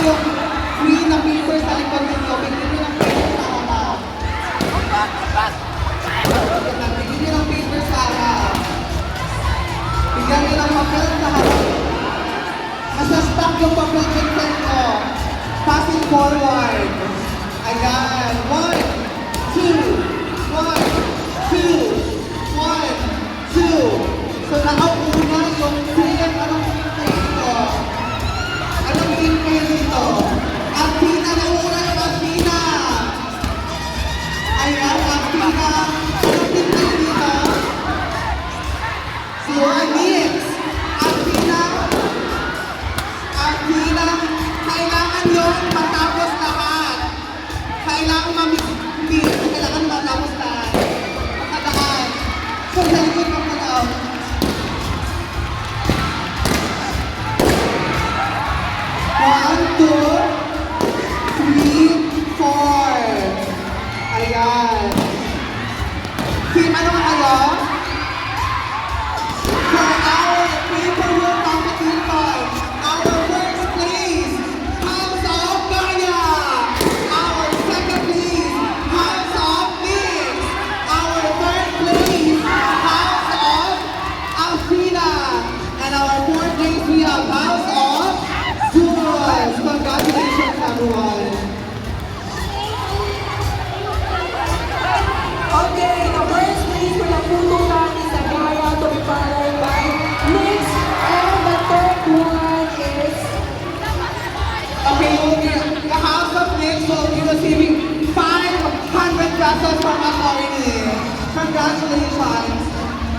yung free na paper sa likod ninyo. Bigyan nyo ng paper sa harap. Bigyan nyo ng paper sa harap. Bigyan nyo ng papel sa harap. Nasa-stack yung papel dyan sa inyo. Pass it forward. Ayan. 1, 2, 1, 2, 1, 2. So nakauna yung film. Anong film kayo dito? Anong film kayo dito? Athena. Nauna yung Athena. Ayan, Athena. Anong film kayo dito? Si Anix. Athena. Athena. Kailangan yun matapos lahat. Kailangan hindi. Kailangan matapos lahat. Matadaan. So, sa likod ng matao. 1, 2, 3, 4. Ayan. Team, ano ka kayo? For our paperwork competition, our first place, House of Gaia. Our second place, House of Mix. Our third place, House of Alfina. And our fourth place, we have House of Jules. Congratulations, everyone. Okay, the first place for the photo run is the Gaia to be followed by Mix, and the third one is Okay, the House of Mix will be receiving 500 pesos from us already. Congratulations.